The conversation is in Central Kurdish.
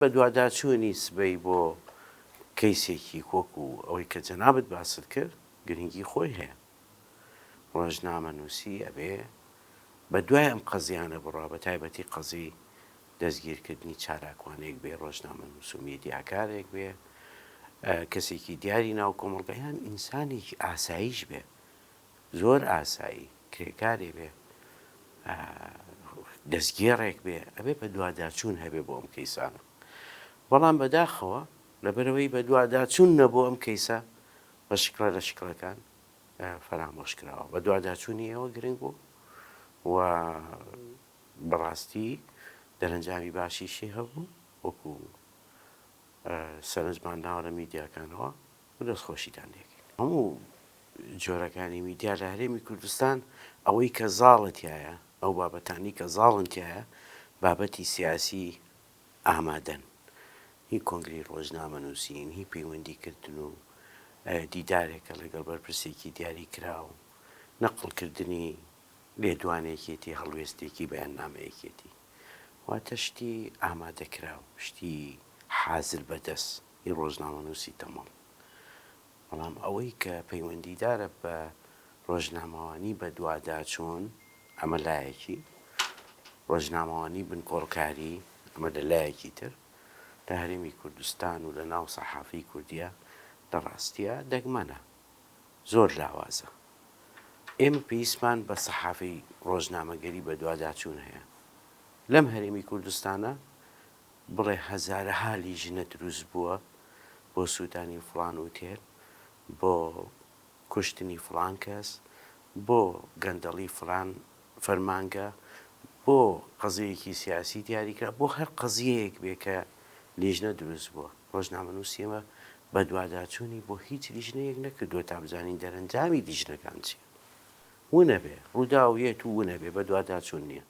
بە دوواداچوونی سبەی بۆ کەیسێکی کۆکو ئەوەی کە جەنابەت باست کرد گرنگی خۆی هەیە. ڕۆژنامەنووسی ئەبێ بە دوای ئەم قەزیانە بڕوا، بە تایبەتی قەزی دەستگیرکردنی چالاکوانێک بێ، ڕۆژنامەنووس و میدیاکارێک بێ، کەسێکی دیاری ناو کۆمەڵگەیان ئینسانێکی ئاساییش بێ، زۆر ئاسایی کرێکارێ بێ، دەستگێڕێک بێ، ئەبێ بە دوواداچوون هەبێ بۆ ئەم کەیسانە. بەڵام بەداخەوە لەبەرەوەی بە دوواداچوون نەبوو ئەم کەیسە بە شکڵە لە شکڵەکان فەرامۆش کراوە. بە دوواداچوونی ئەوە گرنگ بوو و بەڕاستی دەرەنجامی باشیشی هەبوو، وەکو سەرنجمانداوە لە میدیاکانەوە و دەستخۆشیتان لێکرد. هەموو جۆرەکانی میدیا لە هەرێمی کوردستان ئەوەی کە زاڵتیایە، ئەو بابەتانی کە زاڵنتیایە بابەتی سیاسی ئامادەن، هی کۆنگری ڕۆژنامەنووسین، هی پەیوەندیکردن و دیدارێکە لەگەڵ بەرپرسێکی دیاری کرا و نەقڵکردنی لێدوانێکێتی هەڵوێستێکی بەیاننامەیەکێتی، واتە شتی ئامادەکراو، شتی حازر بەدەست هی ڕۆژنامەنووسی تەمەڵ. بەڵام ئەوەی کە پەیوەندیدارە بە ڕۆژنامەوانی بە دوواداچوون ئەمە لایەکی، ڕۆژنامەوانی بنکۆڵکاری ئەمە لە لایەکی تر لە هەرێمی کوردستان و لە ناو سەحافەی کوردیە لە ڕاستیە دەگمەنە، زۆر لاوازە. ئێمە پێویستمان بە سەحافەی ڕۆژنامەگەری بە دوواداچوون هەیە. لەم هەرێمی کوردستانە بڵێ هەزارەها لیژنە دروست بووە بۆ سوودانی فڵان وتێر، بۆ کوشتنی فڵان کەس، بۆ گەندەڵی فڵان فەرمانگە، بۆ قەزەیەکی سیاسی دیاریکرا، بۆ هەر قەزیەیەک بێ کە لیژنە دروست بووە. ڕۆژنامەنووسی ئێمە بە دوواداچوونی بۆ هیچ لیژنەیەک نەکردووە تا بزانین دەرەنجامی لیژنەکان چییە. ونەبێ ڕوودا و یەت و ونەبێ بە دوواداچوون نییە.